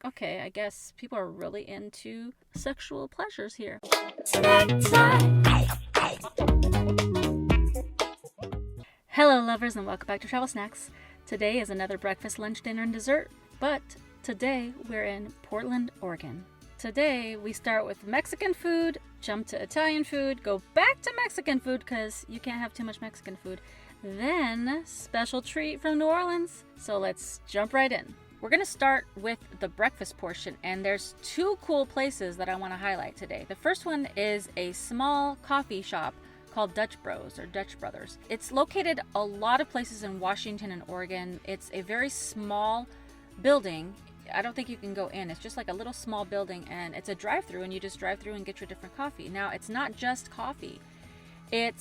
Okay, I guess people are really into sexual pleasures here. Hello lovers and welcome back to Travel Snacks. Today is another breakfast, lunch, dinner, and dessert, but today we're in Portland, Oregon. Today we start with Mexican food, jump to Italian food, go back to Mexican food because you can't have too much Mexican food, then special treat from New Orleans. So let's jump right in. We're going to start with the breakfast portion, and there's two cool places that I want to highlight today. The first one is a small coffee shop called Dutch Bros or Dutch Brothers. It's located a lot of places in Washington and Oregon. It's a very small building. I don't think you can go in. It's just like a little small building, and it's a drive-through, and you just drive through and get your different coffee. Now, it's not just coffee. It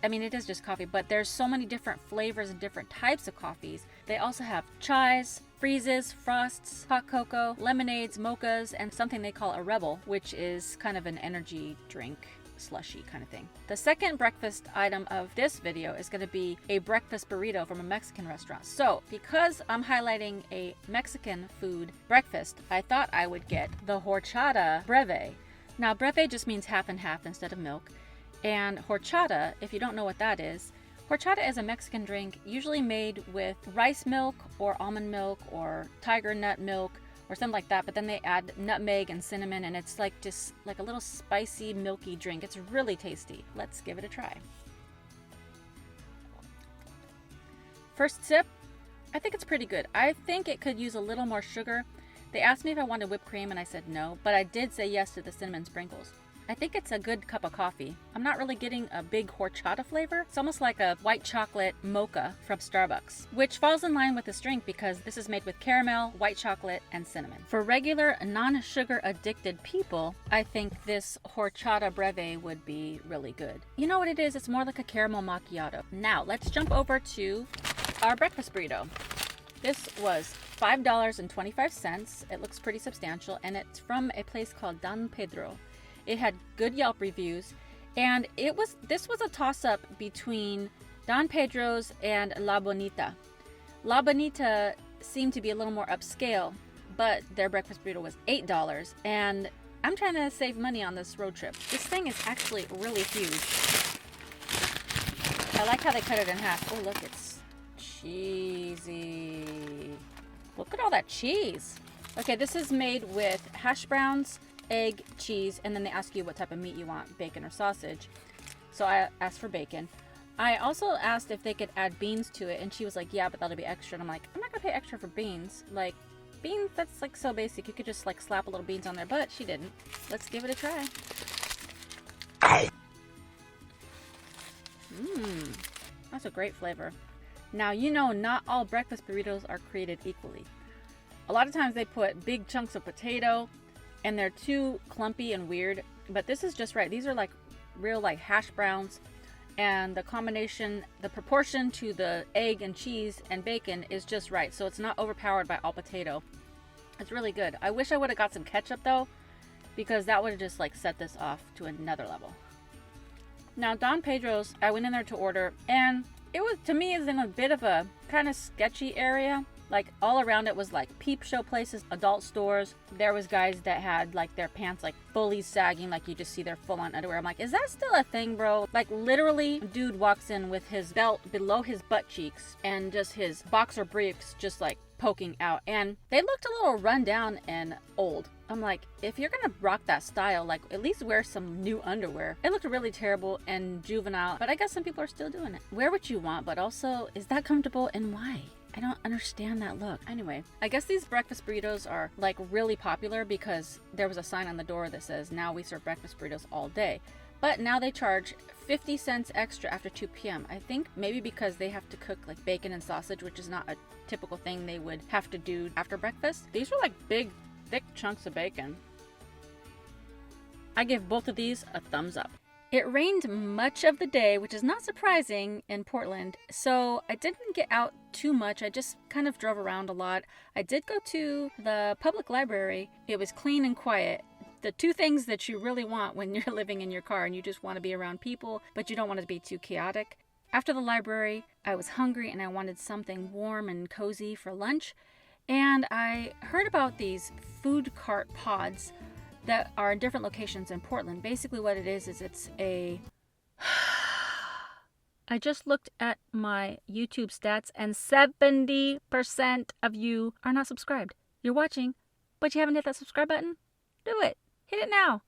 is just coffee, but there's so many different flavors and different types of coffees. They also have chais, freezes, frosts, hot cocoa, lemonades, mochas, and something they call a rebel, which is kind of an energy drink slushy kind of thing. The second breakfast item of this video is going to be a breakfast burrito from a Mexican restaurant. So because I'm highlighting a Mexican food breakfast, I thought I would get the horchata breve. Now breve just means half and half instead of milk. And horchata, if you don't know what that is, horchata is a Mexican drink usually made with rice milk or almond milk or tiger nut milk or something like that, but then they add nutmeg and cinnamon, and it's like just like a little spicy milky drink. It's really tasty. Let's give it a try. First sip, I think it's pretty good. I think it could use a little more sugar. They asked me if I wanted whipped cream and I said no, but I did say yes to the cinnamon sprinkles. I think it's a good cup of coffee. I'm not really getting a big horchata flavor. It's almost like a white chocolate mocha from Starbucks, which falls in line with this drink because this is made with caramel, white chocolate, and cinnamon. For regular non-sugar addicted people, I think this horchata breve would be really good. You know what it is? It's more like a caramel macchiato. Now, let's jump over to our breakfast burrito. This was $5.25. It looks pretty substantial, and it's from a place called Don Pedro. It had good Yelp reviews, and this was a toss-up between Don Pedro's and La Bonita. La Bonita seemed to be a little more upscale, but their breakfast burrito was $8, and I'm trying to save money on this road trip. This thing is actually really huge. I like how they cut it in half. Oh, look, it's cheesy. Look at all that cheese. Okay, this is made with hash browns, egg, cheese, and then they ask you what type of meat you want, bacon or sausage. So I asked for bacon. I also asked if they could add beans to it, and she was like, yeah, but that'll be extra. And I'm like, I'm not gonna pay extra for beans. Like, beans, that's like so basic. You could just like slap a little beans on there, but she didn't. Let's give it a try. That's a great flavor. Now, you know, not all breakfast burritos are created equally. A lot of times they put big chunks of potato, and they're too clumpy and weird, but this is just right. These are like real like hash browns, and the combination, the proportion to the egg and cheese and bacon is just right, so it's not overpowered by all potato. It's really good. I wish I would have got some ketchup though, because that would have just like set this off to another level. Now Don Pedro's, I went in there to order, and it was, to me, is in a bit of a kind of sketchy area. Like all around it was like peep show places, adult stores. There was guys that had like their pants like fully sagging, like you just see their full on underwear. I'm like, is that still a thing, bro? Like literally, a dude walks in with his belt below his butt cheeks and just his boxer briefs just like poking out. And they looked a little run down and old. I'm like, if you're gonna rock that style, like at least wear some new underwear. It looked really terrible and juvenile, but I guess some people are still doing it. Wear what you want, but also, is that comfortable and why? I don't understand that look. Anyway, I guess these breakfast burritos are like really popular because there was a sign on the door that says, now we serve breakfast burritos all day. But now they charge 50 cents extra after 2 p.m. I think maybe because they have to cook like bacon and sausage, which is not a typical thing they would have to do after breakfast. These were like big, thick chunks of bacon. I give both of these a thumbs up. It rained much of the day, which is not surprising in Portland, so I didn't get out too much. I just kind of drove around a lot. I did go to the public library. It was clean and quiet. The two things that you really want when you're living in your car and you just want to be around people, but you don't want it to be too chaotic. After the library, I was hungry and I wanted something warm and cozy for lunch. And I heard about these food cart pods that are in different locations in Portland. Basically what it is it's a... I just looked at my YouTube stats and 70% of you are not subscribed. You're watching, but you haven't hit that subscribe button? Do it. Hit it now.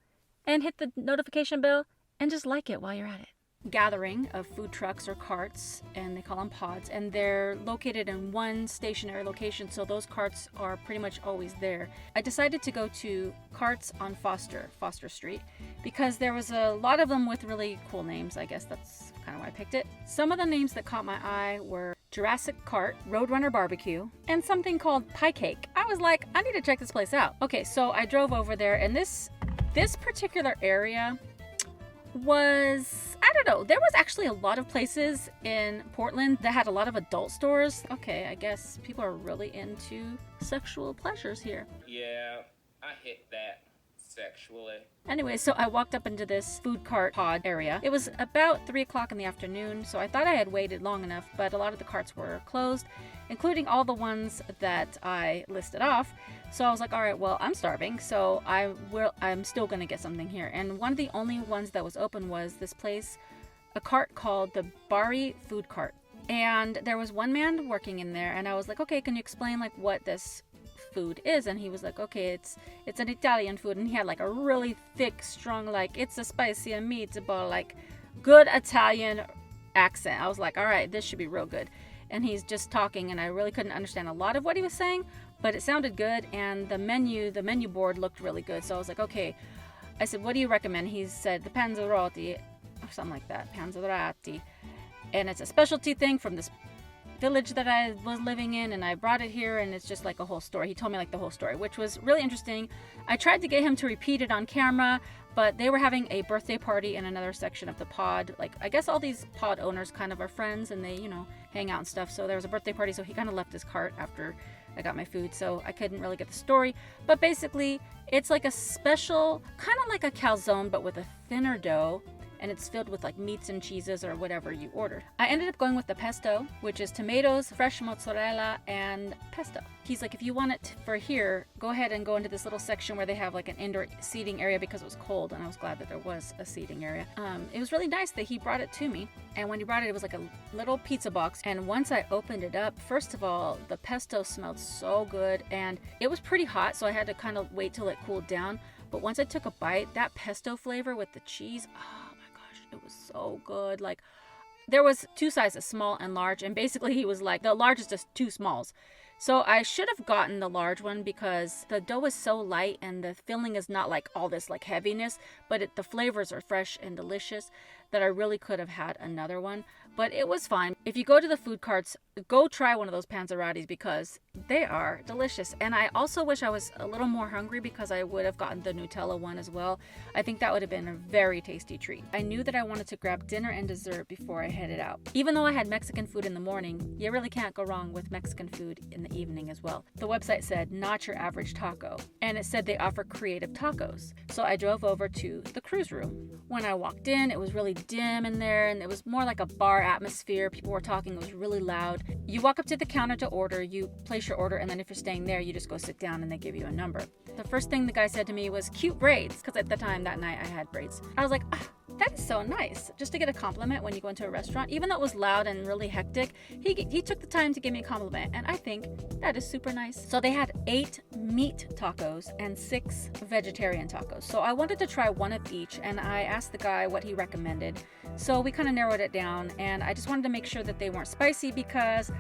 And hit the notification bell and just like it while you're at it. Gathering of food trucks or carts, and they call them pods, and they're located in one stationary location, so those carts are pretty much always there. I decided to go to Carts on Foster Street, because there was a lot of them with really cool names. I guess that's kind of why I picked it. Some of the names that caught my eye were Jurassic Cart, Roadrunner Barbecue, and something called Pie Cake. I was like, I need to check this place out. Okay, so I drove over there, and this particular area was, I don't know, there was actually a lot of places in Portland that had a lot of adult stores. Okay, I guess people are really into sexual pleasures here. Yeah, I hit that sexually. Anyway, so I walked up into this food cart pod area. It was about 3 o'clock in the afternoon, so I thought I had waited long enough, but a lot of the carts were closed, including all the ones that I listed off. So I was like, all right, well, I'm starving, so I'm still gonna get something here. And one of the only ones that was open was this place, a cart called the Bari Food Cart. And there was one man working in there, and I was like, okay, can you explain like what this food is? And he was like, okay, it's an Italian food. And he had like a really thick, strong, like, it's a spicy meatball, like good Italian accent. I was like, all right, this should be real good. And he's just talking, and I really couldn't understand a lot of what he was saying, but it sounded good, and the menu board looked really good. So I was like, okay. I said, what do you recommend? He said the panzerotti, or something like that, panzerotti. And it's a specialty thing from this village that I was living in, and I brought it here, and it's just like a whole story. He told me like the whole story, which was really interesting. I tried to get him to repeat it on camera, but they were having a birthday party in another section of the pod. Like, I guess all these pod owners kind of are friends, and they, hang out and stuff. So there was a birthday party, so he kind of left his cart after I got my food, so I couldn't really get the story. But basically, it's like a special, kind of like a calzone, but with a thinner dough, and it's filled with like meats and cheeses or whatever you ordered. I ended up going with the pesto, which is tomatoes, fresh mozzarella, and pesto. He's like, if you want it for here, go ahead and go into this little section where they have like an indoor seating area, because it was cold, and I was glad that there was a seating area. It was really nice that he brought it to me, and when he brought it, it was like a little pizza box, and once I opened it up, first of all, the pesto smelled so good, and it was pretty hot, so I had to kind of wait till it cooled down. But once I took a bite, that pesto flavor with the cheese, it was so good. Like, there was 2 sizes, small and large, and basically he was like, the large is just 2 smalls. So I should have gotten the large one, because the dough is so light and the filling is not like all this like heaviness, but the flavors are fresh and delicious, that I really could have had another one. But it was fine. If you go to the food carts, go try one of those panzerottis, because they are delicious. And I also wish I was a little more hungry, because I would have gotten the Nutella one as well. I think that would have been a very tasty treat. I knew that I wanted to grab dinner and dessert before I headed out. Even though I had Mexican food in the morning, you really can't go wrong with Mexican food in the evening as well. The website said, not your average taco. And it said they offer creative tacos. So I drove over to the cruise room. When I walked in, it was really dim in there, and it was more like a bar atmosphere. People were talking, it was really loud. You walk up to the counter to order, you place your order, and then if you're staying there, you just go sit down and they give you a number. The first thing the guy said to me was cute braids, because at the time that night I had braids. I was like, that is so nice, just to get a compliment when you go into a restaurant. Even though it was loud and really hectic, he took the time to give me a compliment, and I think that is super nice. So they had 8 meat tacos and 6 vegetarian tacos. So I wanted to try one of each, and I asked the guy what he recommended. So we kind of narrowed it down, and I just wanted to make sure that they weren't spicy, because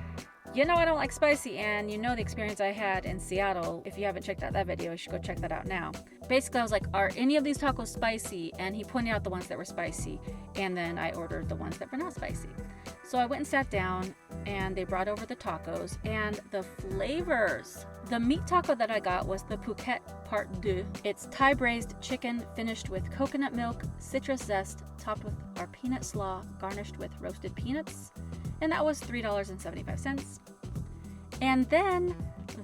I don't like spicy, and the experience I had in Seattle. If you haven't checked out that video, you should go check that out now. Basically, I was like, are any of these tacos spicy? And he pointed out the ones that were spicy, and then I ordered the ones that were not spicy. So I went and sat down, and they brought over the tacos, and the flavors. The meat taco that I got was the Phuket Part 2. It's Thai braised chicken finished with coconut milk, citrus zest, topped with our peanut slaw, garnished with roasted peanuts. And that was $3.75. And then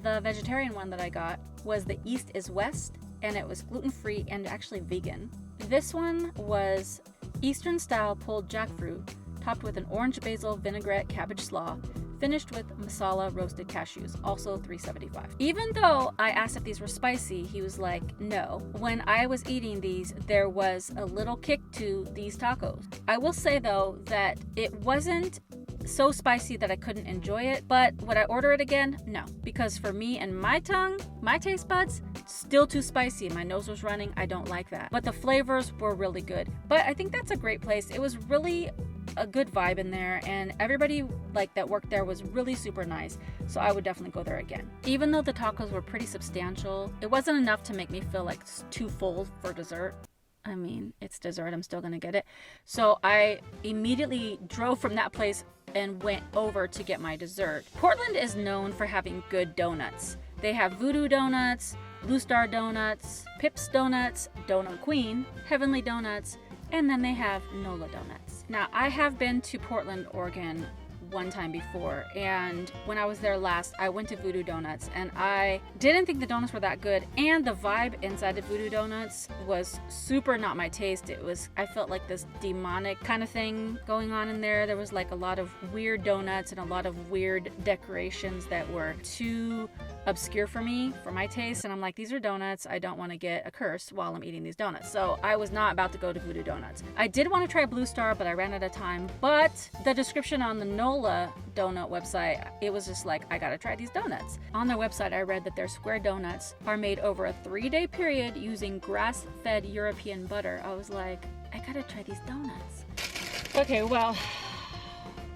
the vegetarian one that I got was the East is West, and it was gluten-free and actually vegan. This one was Eastern-style pulled jackfruit, topped with an orange basil vinaigrette cabbage slaw, finished with masala roasted cashews, also $3.75. Even though I asked if these were spicy, he was like, no. When I was eating these, there was a little kick to these tacos. I will say though that it wasn't so spicy that I couldn't enjoy it, but would I order it again? No, because for me and my tongue, my taste buds, still too spicy. My nose was running. I don't like that. But the flavors were really good. But I think that's a great place. It was really a good vibe in there, and everybody like that worked there was really super nice, so I would definitely go there again. Even though the tacos were pretty substantial, it wasn't enough to make me feel like it's too full for dessert. I mean, it's dessert, I'm still gonna get it. So I immediately drove from that place and went over to get my dessert. Portland is known for having good donuts. They have Voodoo Donuts, Blue Star Donuts, Pips Donuts, Donut Queen, Heavenly Donuts, and then they have Nola Donuts. Now, I have been to Portland, Oregon one time before, and when I was there last, I went to Voodoo Donuts, and I didn't think the donuts were that good, and the vibe inside of Voodoo Donuts was super not my taste. I felt like this demonic kind of thing going on in there. There was like a lot of weird donuts and a lot of weird decorations that were too obscure for me, for my taste, and I'm like, these are donuts. I don't want to get a curse while I'm eating these donuts. So I was not about to go to Voodoo Donuts. I did want to try Blue Star, but I ran out of time. But the description on the Nola donut website, it was just like, I gotta try these donuts. On their website, I read that their square donuts are made over a 3-day period using grass-fed European butter. I was like, I gotta try these donuts. Okay, well,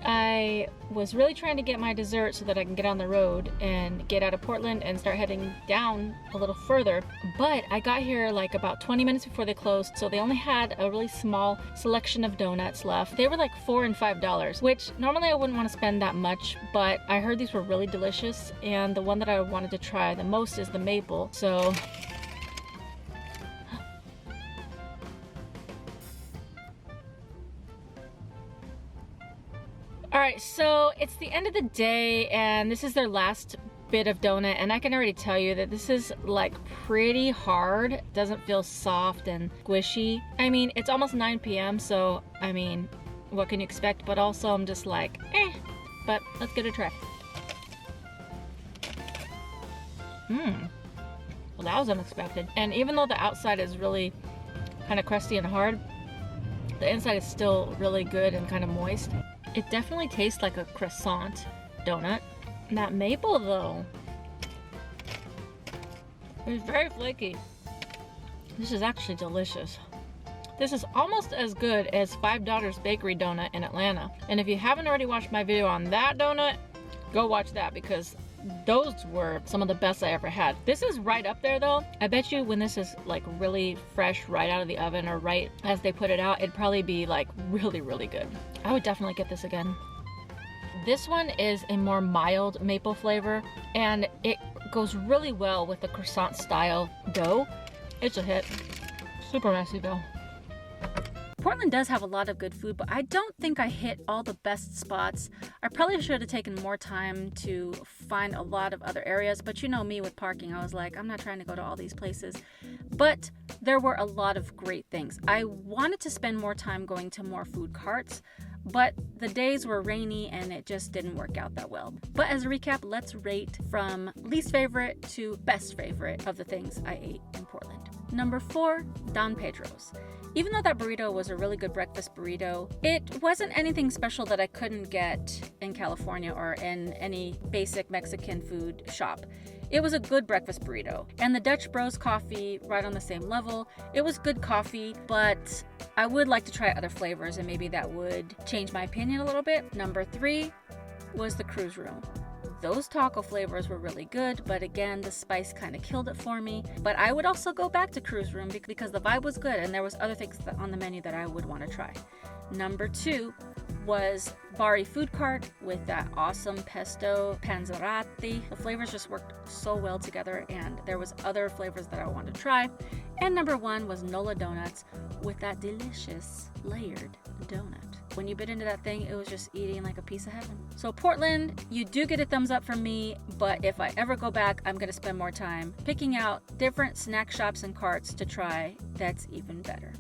I was really trying to get my dessert so that I can get on the road and get out of Portland and start heading down a little further. But I got here like about 20 minutes before they closed, so they only had a really small selection of donuts left. They were like $4 and $5, which normally I wouldn't want to spend that much, but I heard these were really delicious, and the one that I wanted to try the most is the maple. So alright, so it's the end of the day, and this is their last bit of donut, and I can already tell you that this is like pretty hard. It doesn't feel soft and squishy. I mean, it's almost 9 p.m., so I mean, what can you expect? But also I'm just like, but let's give it a try. Well, that was unexpected. And even though the outside is really kind of crusty and hard, the inside is still really good and kind of moist. It definitely tastes like a croissant donut. That maple though, it's very flaky. This is actually delicious. This is almost as good as Five Daughters Bakery donut in Atlanta. And if you haven't already watched my video on that donut, go watch that, because those were some of the best I ever had. This is right up there though. I bet you when this is like really fresh right out of the oven or right as they put it out, it'd probably be like really, really good. I would definitely get this again. This one is a more mild maple flavor, and it goes really well with the croissant style dough. It's a hit. Super messy though. Portland does have a lot of good food, but I don't think I hit all the best spots. I probably should have taken more time to find a lot of other areas, but you know me with parking, I was like, I'm not trying to go to all these places. But there were a lot of great things. I wanted to spend more time going to more food carts, but the days were rainy and it just didn't work out that well. But as a recap, let's rate from least favorite to best favorite of the things I ate in Portland. Number 4, Don Pedro's. Even though that burrito was a really good breakfast burrito, it wasn't anything special that I couldn't get in California or in any basic Mexican food shop. It was a good breakfast burrito. And the Dutch Bros coffee, right on the same level. It was good coffee, but I would like to try other flavors, and maybe that would change my opinion a little bit. Number 3 was the cruise room. Those taco flavors were really good, but again, the spice kind of killed it for me. But I would also go back to Cruise Room because the vibe was good and there was other things on the menu that I would want to try. Number 2 was Bari Food Cart with that awesome pesto panzerotti. The flavors just worked so well together, and there was other flavors that I wanted to try. And number 1 was Nola Donuts with that delicious layered donut. When you bit into that thing, it was just eating like a piece of heaven. So Portland, you do get a thumbs up from me, but if I ever go back, I'm gonna spend more time picking out different snack shops and carts to try that's even better.